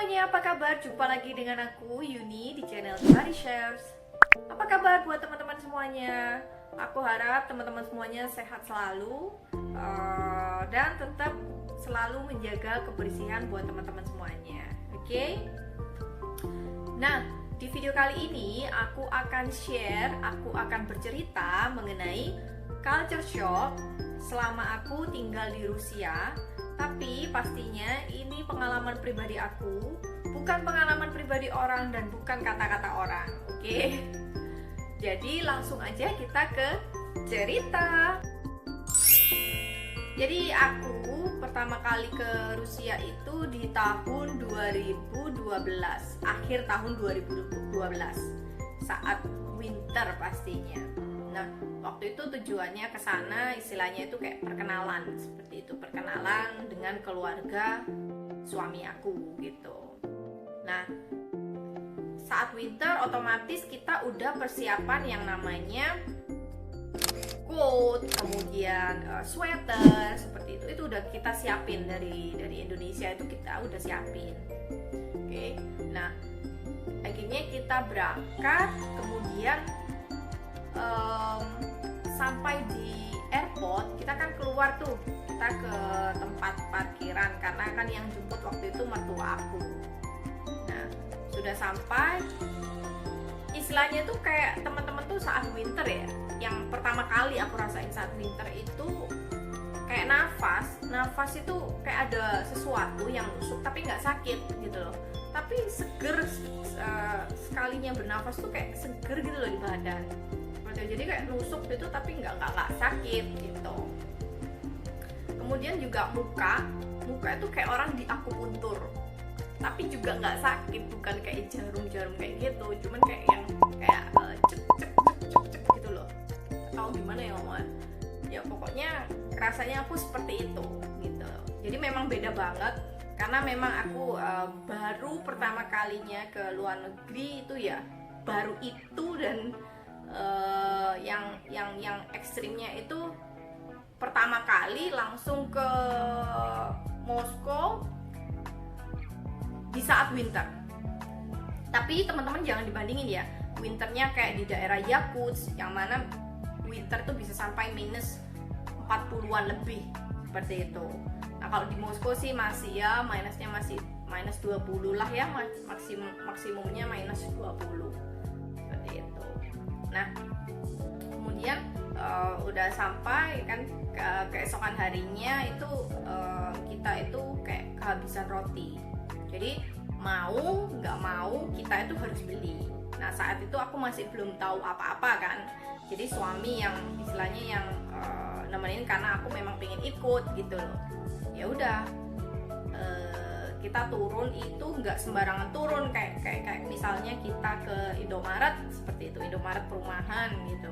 semuanya, apa kabar? Jumpa lagi dengan aku, Yuni, di channel Mari Shares. Apa kabar buat teman-teman semuanya? Aku harap teman-teman semuanya sehat selalu dan tetap selalu menjaga kebersihan buat teman-teman semuanya. Oke? Nah, di video kali ini aku akan bercerita mengenai culture shock selama aku tinggal di Rusia. Tapi pastinya ini pengalaman pribadi aku, bukan pengalaman pribadi orang dan bukan kata-kata orang. Oke? Jadi langsung aja kita ke cerita. Jadi aku pertama kali ke Rusia itu di tahun 2012, akhir tahun 2012, saat winter pastinya. Nah, waktu itu tujuannya ke sana istilahnya itu kayak perkenalan, seperti itu, perkenalan dengan keluarga suami aku gitu. Nah, saat winter otomatis kita udah persiapan yang namanya coat, kemudian sweater seperti itu udah kita siapin dari Indonesia, itu kita udah siapin. Oke. Nah, akhirnya kita berangkat, kemudian sampai di airport kita kan keluar tuh, kita ke tempat parkiran karena kan yang jemput waktu itu mertua aku. Nah, sudah sampai, istilahnya tuh kayak teman-teman tuh saat winter ya, yang pertama kali aku rasain saat winter itu kayak nafas itu kayak ada sesuatu yang nusuk tapi nggak sakit gitu loh, tapi seger, sekalinya bernafas tuh kayak seger gitu loh di badan. Jadi kayak nusuk gitu tapi nggak sakit gitu. Kemudian juga muka itu kayak orang diakupuntur, tapi juga nggak sakit, bukan kayak jarum kayak gitu, cuman kayak yang kayak cek gitu loh. Tahu gimana ya ngomongnya? Ya pokoknya rasanya aku seperti itu gitu. Jadi memang beda banget karena memang aku baru pertama kalinya ke luar negeri itu ya, baru itu. Dan yang ekstrimnya itu pertama kali langsung ke Moskow di saat winter. Tapi teman-teman jangan dibandingin ya, winternya kayak di daerah Yakutsk yang mana winter tuh bisa sampai minus 40-an lebih seperti itu. Nah, kalau di Moskow sih masih ya minusnya masih minus 20 lah ya, maksimumnya minus 20 seperti itu. Nah, kemudian udah sampai kan, keesokan harinya itu kita itu kayak kehabisan roti. Jadi mau nggak mau kita itu harus beli. Nah, saat itu aku masih belum tahu apa-apa kan. Jadi suami yang istilahnya yang nemenin karena aku memang pengen ikut gitu loh. Ya udah, kita turun itu nggak sembarangan turun, kayak misalnya kita ke Indomaret seperti itu, Indomaret perumahan gitu.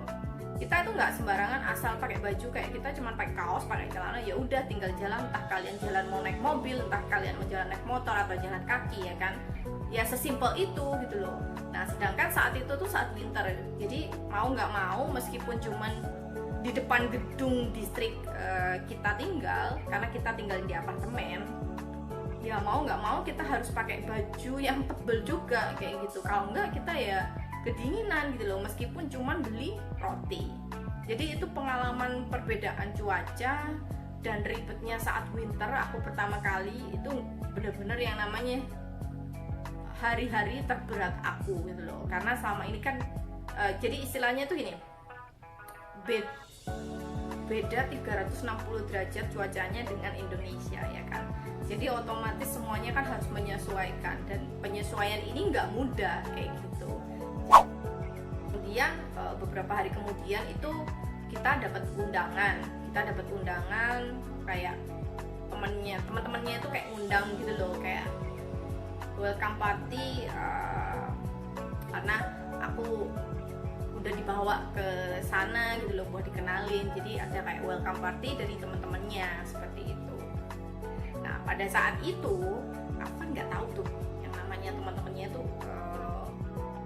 Kita itu nggak sembarangan asal pakai baju, kayak kita cuma pakai kaos, pakai celana, ya udah tinggal jalan, entah kalian jalan mau naik mobil, entah kalian mau jalan naik motor atau jalan kaki ya kan. Ya sesimpel itu gitu loh. Nah, sedangkan saat itu tuh saat winter, jadi mau nggak mau meskipun cuman di depan gedung distrik kita tinggal, karena kita tinggal di apartemen, ya mau nggak mau kita harus pakai baju yang tebel juga kayak gitu. Kalau nggak kita ya kedinginan gitu loh, meskipun cuman beli roti. Jadi itu pengalaman perbedaan cuaca dan ribetnya saat winter. Aku pertama kali itu bener-bener yang namanya hari-hari terberat aku gitu loh, karena selama ini kan jadi istilahnya tuh gini, beda 360 derajat cuacanya dengan Indonesia ya kan. Jadi otomatis semuanya kan harus menyesuaikan, dan penyesuaian ini nggak mudah kayak gitu. Kemudian beberapa hari kemudian itu kita dapat undangan kayak teman-temannya itu kayak undang gitu loh, kayak welcome party, karena aku udah dibawa ke sana gitu loh buat dikenalin. Jadi ada kayak welcome party dari teman-temannya seperti itu. Nah, pada saat itu aku kan nggak tahu tuh yang namanya teman-temannya tuh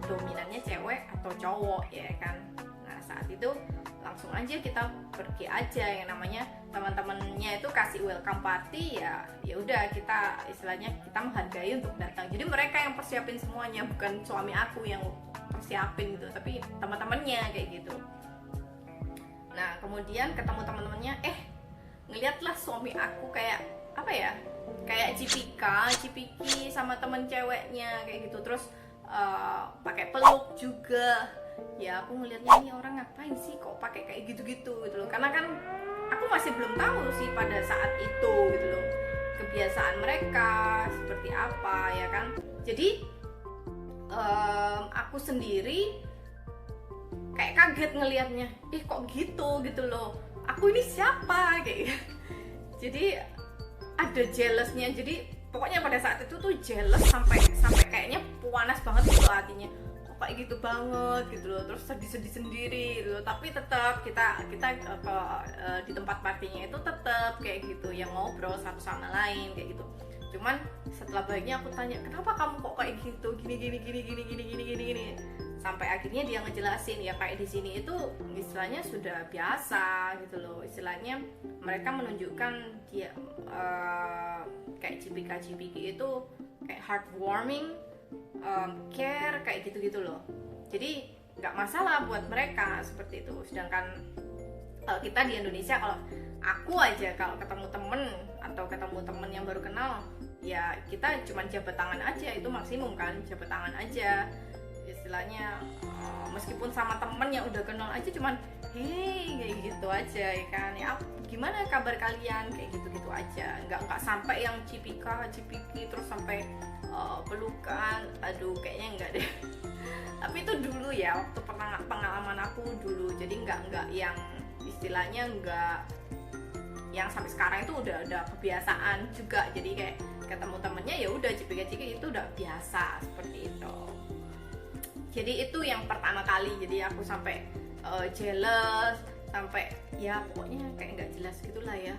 dominannya cewek atau cowok ya kan. Nah, saat itu langsung aja kita pergi aja, yang namanya teman-temannya itu kasih welcome party, ya udah kita istilahnya kita menghargai untuk datang. Jadi mereka yang persiapin semuanya, bukan suami aku yang persiapin gitu, tapi teman-temannya kayak gitu. Nah kemudian ketemu teman-temannya, ngeliatlah suami aku kayak apa ya, kayak cipiki sama temen ceweknya kayak gitu, terus pakai peluk juga. Ya aku ngeliatnya ini orang ngapain sih kok pakai kayak gitu-gitu gitu loh, karena kan aku masih belum tahu sih pada saat itu gitu loh kebiasaan mereka seperti apa ya kan. Jadi aku sendiri kayak kaget ngelihatnya, kok gitu loh, aku ini siapa kayak gitu. Jadi ada jealousnya, jadi pokoknya pada saat itu tuh jealous sampai kayaknya panas banget gitu hatinya, kok kayak gitu banget gitu loh, terus sedih sendiri gitu loh. Tapi tetap kita di tempat partinya itu tetap kayak gitu, yang ngobrol satu sama lain kayak gitu. Cuman setelah baiknya aku tanya, kenapa kamu kok kayak gitu, gini, sampai akhirnya dia ngejelasin ya kayak di sini itu istilahnya sudah biasa gitu loh, istilahnya mereka menunjukkan dia kayak cipika-cipiki itu kayak heartwarming, care kayak gitu loh. Jadi nggak masalah buat mereka seperti itu. Sedangkan kalau kita di Indonesia, kalau aku aja kalau ketemu temen atau ketemu temen yang baru kenal, ya kita cuma jabat tangan aja, itu maksimum kan, jabat tangan aja istilahnya. Meskipun sama temen yang udah kenal aja cuman hey kayak gitu aja ya kan, ya gimana kabar kalian kayak gitu aja, nggak sampai yang cipiki terus sampai pelukan, aduh kayaknya enggak deh. Tapi itu dulu ya, waktu pengalaman aku dulu, jadi nggak yang istilahnya nggak yang sampai sekarang itu udah kebiasaan juga. Jadi kayak ketemu temennya ya udah cipika-cipiki itu udah biasa seperti itu. Jadi itu yang pertama kali, jadi aku sampai jealous, sampai ya pokoknya kayak nggak jelas gitulah ya,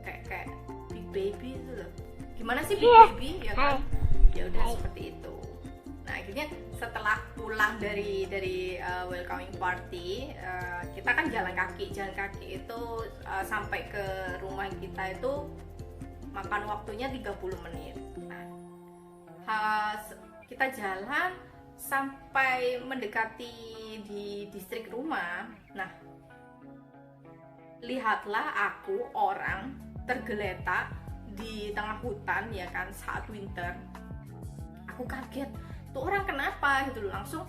kayak big baby itu loh. Gimana sih big baby ya kan? Ya udah seperti itu. Nah akhirnya setelah pulang dari welcoming party, kita kan jalan kaki itu sampai ke rumah kita itu makan waktunya 30 menit. Nah, kita jalan sampai mendekati di distrik rumah. Nah, lihatlah aku orang tergeletak di tengah hutan ya kan saat winter. Aku kaget, tuh orang kenapa gitu loh. Langsung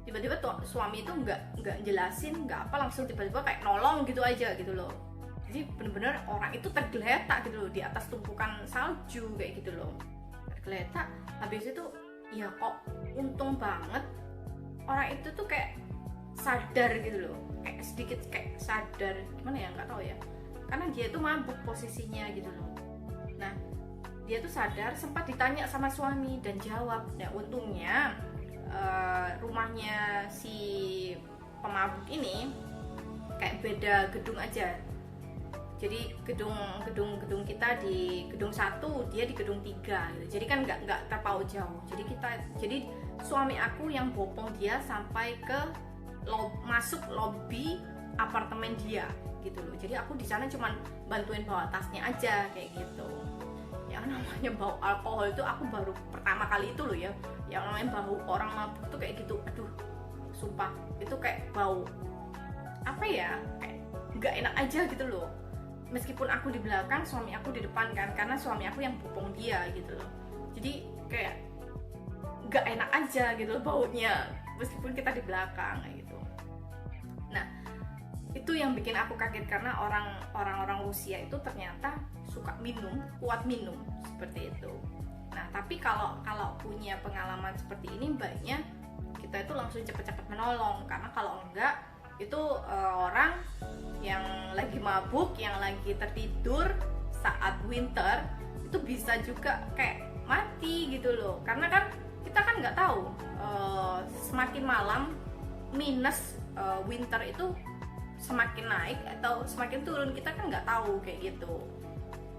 tiba-tiba tuh suami itu nggak jelasin, nggak apa, langsung tiba-tiba kayak nolong gitu aja gitu loh. Jadi bener-bener orang itu tergeletak gitu loh di atas tumpukan salju kayak gitu loh, tergeletak. Habis itu ya kok untung banget orang itu tuh kayak sadar gitu loh, kayak sedikit kayak sadar, gimana ya, nggak tahu ya, karena dia tuh mabuk posisinya gitu loh. Nah dia tuh sadar, sempat ditanya sama suami dan jawab. Nah untungnya rumahnya si pemabuk ini kayak beda gedung aja. Jadi gedung kita di gedung 1, dia di gedung 3 gitu. Jadi kan nggak terpaut jauh. Jadi suami aku yang bopong dia sampai ke masuk lobi apartemen dia gitu loh. Jadi aku di sana cuman bantuin bawa tasnya aja kayak gitu. Yang namanya bau alkohol itu aku baru pertama kali itu loh ya. Yang namanya bau orang mabuk tuh kayak gitu. Aduh, sumpah itu kayak bau apa ya? Kayak nggak enak aja gitu loh. Meskipun aku di belakang, suami aku di depan kan, karena suami aku yang bopong dia gitu loh. Jadi kayak nggak enak aja gitu loh baunya, meskipun kita di belakang gitu. Nah itu yang bikin aku kaget, karena orang Rusia itu ternyata suka minum, kuat minum seperti itu. Nah tapi kalau punya pengalaman seperti ini, baiknya kita itu langsung cepet-cepet menolong, karena kalau enggak itu orang yang lagi mabuk, yang lagi tertidur saat winter itu bisa juga kayak mati gitu loh. Karena kan kita kan nggak tahu semakin malam minus winter itu semakin naik atau semakin turun, kita kan nggak tahu kayak gitu.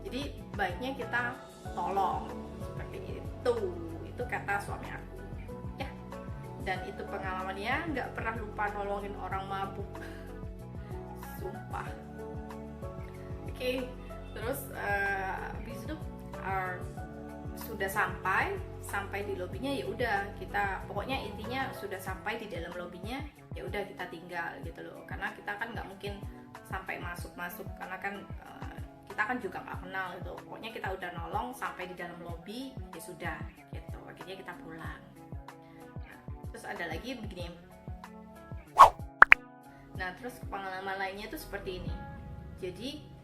Jadi baiknya kita tolong seperti itu kata suami aku ya. dan itu pengalamannya nggak pernah lupa nolongin orang mabuk. Sumpah. Oke, terus habis itu sudah sampai di lobinya, ya udah kita pokoknya intinya sudah sampai di dalam lobinya, ya udah kita tinggal gitu loh, karena kita kan nggak mungkin sampai masuk karena kan kita kan juga nggak kenal gitu. Pokoknya kita udah nolong sampai di dalam lobi, ya sudah gitu, akhirnya kita pulang. Nah, terus ada lagi begini. Nah, terus pengalaman lainnya tuh seperti ini. Jadi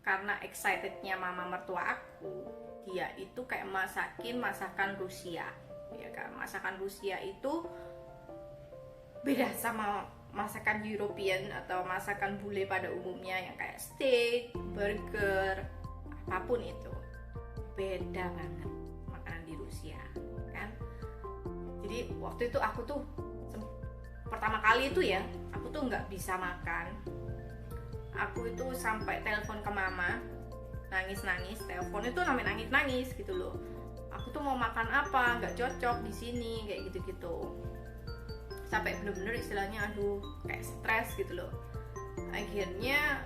karena excitednya mama mertua aku, dia itu kayak masakin masakan Rusia, ya kan. Masakan Rusia itu beda sama masakan European atau masakan bule pada umumnya yang kayak steak, burger, apapun itu. Beda banget makanan di Rusia, kan. Jadi waktu itu aku tuh pertama kali itu ya, aku tuh nggak bisa makan. Aku itu sampai telepon ke mama, nangis-nangis, telepon itu namanya nangis-nangis gitu loh. Aku tuh mau makan apa, nggak cocok di sini, kayak gitu-gitu. Sampai bener-bener istilahnya aduh kayak stres gitu loh. Akhirnya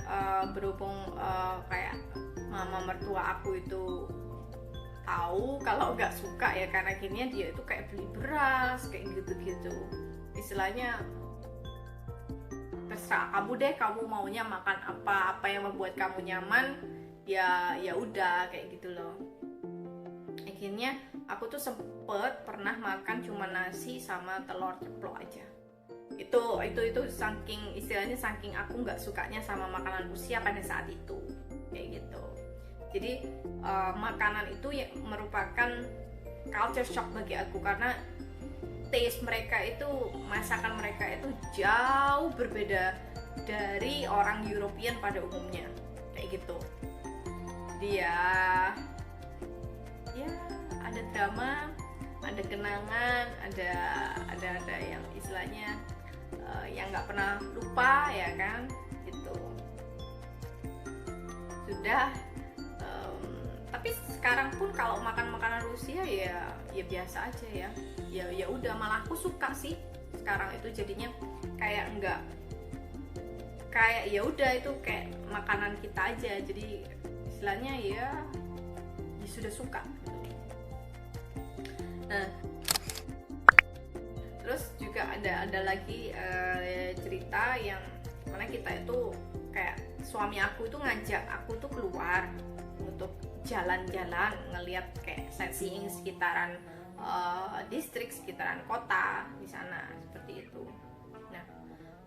berhubung kayak mama mertua aku itu tahu kalau nggak suka ya kan, akhirnya dia itu kayak beli beras kayak gitu-gitu. Istilahnya terserah kamu deh, kamu maunya makan apa yang membuat kamu nyaman, ya udah kayak gitu loh. Akhirnya aku tuh sempet pernah makan cuma nasi sama telur ceplok aja. Itu saking istilahnya saking aku nggak sukanya sama makanan Rusia pada saat itu kayak gitu. Jadi makanan itu ya merupakan culture shock bagi aku, karena taste mereka itu, masakan mereka itu jauh berbeda dari orang European pada umumnya kayak gitu. Dia ya ada drama, ada kenangan, ada yang istilahnya yang nggak pernah lupa ya kan gitu. Sudah tapi sekarang pun kalau makan makanan Rusia ya biasa aja ya udah, malah aku suka sih sekarang itu. Jadinya kayak enggak, kayak ya udah itu kayak makanan kita aja, jadi istilahnya ya sudah suka gitu. Nah, terus juga ada lagi cerita yang mana kita itu kayak suami aku itu ngajak aku tuh keluar untuk jalan-jalan, ngelihat kayak sightseeing sekitaran distrik, sekitaran kota di sana seperti itu. Nah,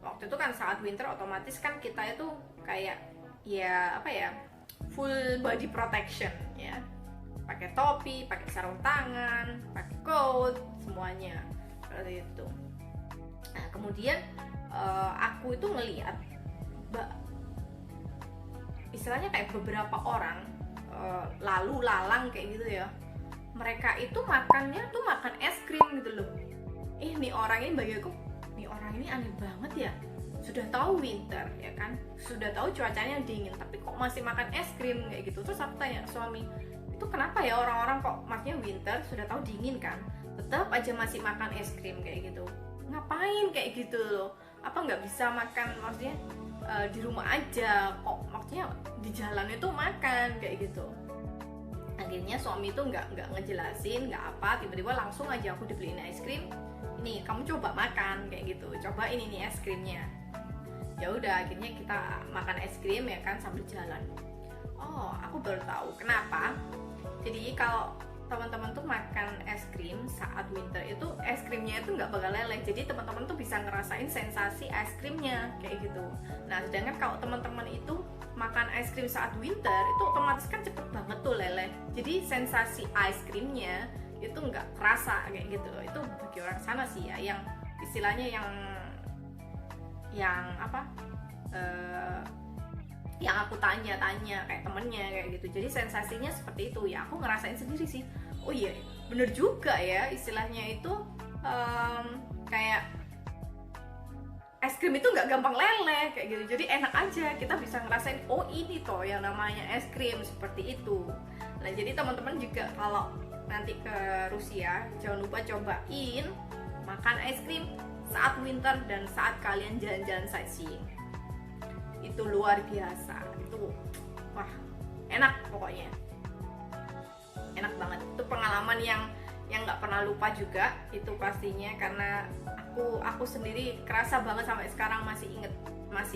waktu itu kan saat winter, otomatis kan kita itu kayak ya apa ya, full body protection ya, pakai topi, pakai sarung tangan, pakai coat, semuanya seperti itu. Nah, kemudian aku itu ngelihat istilahnya kayak beberapa orang lalu lalang kayak gitu ya, mereka itu makannya tuh makan es krim gitu loh. Nih orang ini bagi aku, nih orang ini aneh banget ya, sudah tahu winter ya kan, sudah tahu cuacanya dingin, tapi kok masih makan es krim kayak gitu. Terus aku tanya suami, itu kenapa ya orang-orang kok maksudnya winter sudah tahu dingin kan, tetap aja masih makan es krim kayak gitu, ngapain kayak gitu loh, apa nggak bisa makan maksudnya di rumah aja, kok maksudnya di jalan itu makan kayak gitu. Akhirnya suami itu nggak ngejelasin nggak apa, tiba-tiba langsung aja aku dibeliin es krim, ini kamu coba makan kayak gitu, cobain ini es krimnya. Ya udah, akhirnya kita makan es krim ya kan sambil jalan. Oh, aku baru tahu kenapa. Jadi kalau teman-teman tuh makan es krim saat winter itu, es krimnya itu nggak bakal leleh, jadi teman-teman tuh bisa ngerasain sensasi es krimnya kayak gitu. Nah, sedangkan kalau teman-teman itu makan es krim saat winter itu otomatis kan cepet banget tuh leleh, jadi sensasi es krimnya itu nggak kerasa kayak gitu. Itu bagi orang sana sih ya, yang istilahnya yang apa yang aku tanya-tanya kayak temennya kayak gitu, jadi sensasinya seperti itu ya. Aku ngerasain sendiri sih, oh iya bener juga ya, istilahnya itu kayak es krim itu nggak gampang leleh kayak gitu, jadi enak aja, kita bisa ngerasain oh ini toh yang namanya es krim seperti itu. Nah, jadi teman-teman juga kalau nanti ke Rusia jangan lupa cobain makan es krim saat winter dan saat kalian jalan-jalan sightseeing. Itu luar biasa. Itu wah, enak pokoknya. Enak banget. Itu pengalaman yang nggak pernah lupa juga itu pastinya, karena aku sendiri kerasa banget sampai sekarang masih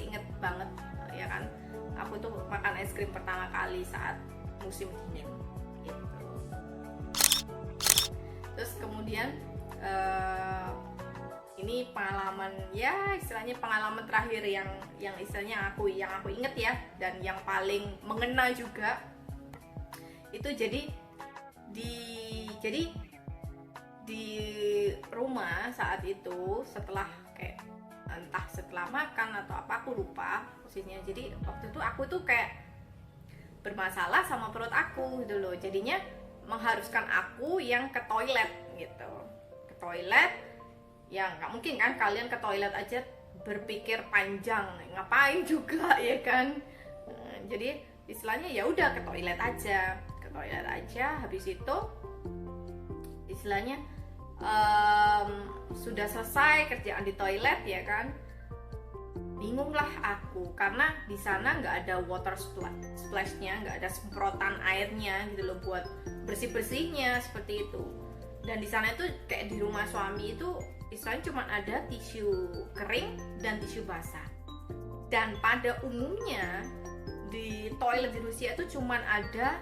inget banget ya kan. Aku tuh makan es krim pertama kali saat musim dingin gitu. Terus kemudian ini pengalaman, ya istilahnya pengalaman terakhir yang istilahnya aku inget ya, dan yang paling mengena juga itu jadi di rumah saat itu, setelah kayak entah setelah makan atau apa aku lupa posisinya. Jadi waktu itu aku tuh kayak bermasalah sama perut aku gitu loh, jadinya mengharuskan aku yang ke toilet gitu. Ke toilet ya nggak mungkin kan kalian ke toilet aja berpikir panjang, ngapain juga ya kan. Jadi istilahnya ya udah ke toilet aja. Habis itu istilahnya sudah selesai kerjaan di toilet ya kan, bingunglah aku karena di sana nggak ada water splashnya, nggak ada semprotan airnya gitu loh buat bersihnya seperti itu. Dan di sana itu kayak di rumah suami itu istilahnya cuma ada tisu kering dan tisu basah. Dan pada umumnya di toilet di Rusia itu cuma ada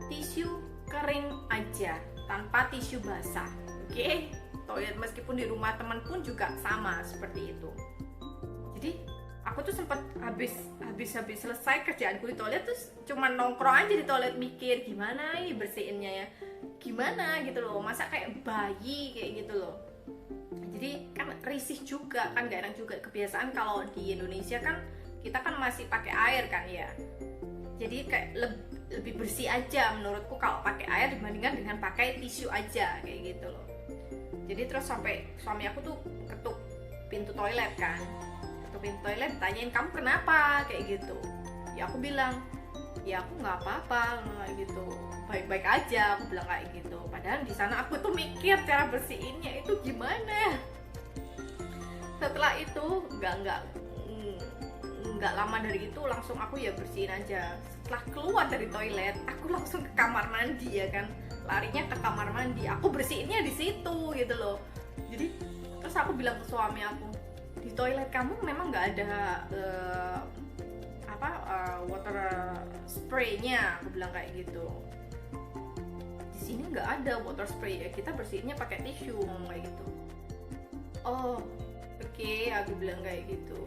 tisu kering aja tanpa tisu basah. Oke, toilet meskipun di rumah teman pun juga sama seperti itu. Jadi aku tuh sempat habis selesai kerjaanku di toilet terus cuma nongkrong aja di toilet mikir gimana ini bersihinnya ya, gimana gitu loh, masa kayak bayi kayak gitu loh. Jadi kan risih juga kan, gak enak juga. Kebiasaan kalau di Indonesia kan kita kan masih pakai air kan ya, jadi kayak lebih bersih aja menurutku kalau pakai air dibandingkan dengan pakai tisu aja kayak gitu loh. Jadi terus sampai suami aku tuh ketuk pintu toilet kan, ditanyain kamu kenapa kayak gitu. Ya aku bilang ya aku nggak apa-apa gitu, baik-baik aja aku bilang kayak gitu. Padahal di sana aku tuh mikir cara bersihinnya itu gimana. Setelah itu nggak lama dari itu langsung aku ya bersihin aja. Setelah keluar dari toilet aku langsung ke kamar mandi ya kan, larinya ke kamar mandi, aku bersihinnya di situ gitu loh. Jadi terus aku bilang ke suami aku, di toilet kamu memang nggak ada water spray-nya, aku bilang kayak gitu. Di sini nggak ada water spray ya, kita bersihinnya pakai tisu, ngomong kayak gitu. Oh oke, aku bilang kayak gitu.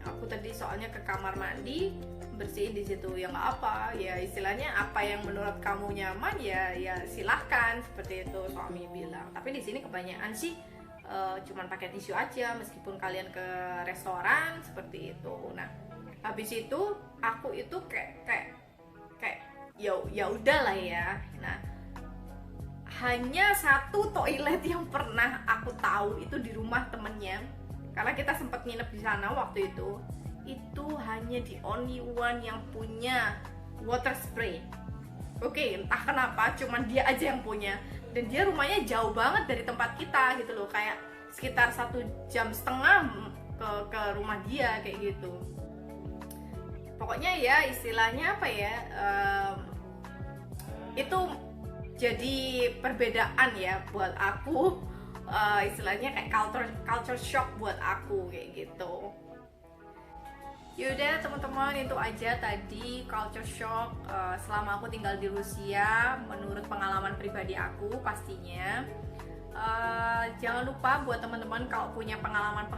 Aku tadi soalnya ke kamar mandi bersihin di situ, ya nggak apa, ya istilahnya apa yang menurut kamu nyaman ya silahkan, seperti itu suami bilang. Tapi di sini kebanyakan sih cuman pakai tisu aja meskipun kalian ke restoran seperti itu. Nah habis itu aku itu kayak ya udahlah ya. Nah hanya satu toilet yang pernah aku tahu itu di rumah temennya, karena kita sempat nginep di sana waktu itu hanya the only one yang punya water spray. Oke, entah kenapa cuman dia aja yang punya, dan dia rumahnya jauh banget dari tempat kita gitu loh, kayak sekitar 1,5 jam ke rumah dia kayak gitu. Pokoknya ya istilahnya apa ya, itu jadi perbedaan ya buat aku, istilahnya kayak culture shock buat aku kayak gitu. Yaudah teman-teman, itu aja tadi culture shock selama aku tinggal di Rusia menurut pengalaman pribadi aku pastinya. Jangan lupa buat teman-teman kalau punya pengalaman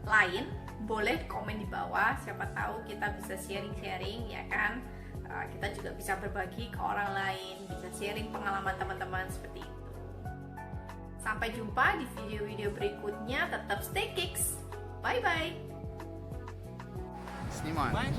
lain boleh komen di bawah, siapa tahu kita bisa sharing ya kan. Kita juga bisa berbagi ke orang lain, bisa sharing pengalaman teman-teman seperti itu. Sampai jumpa di video-video berikutnya, tetap stay kicks. Bye bye. Снимаю.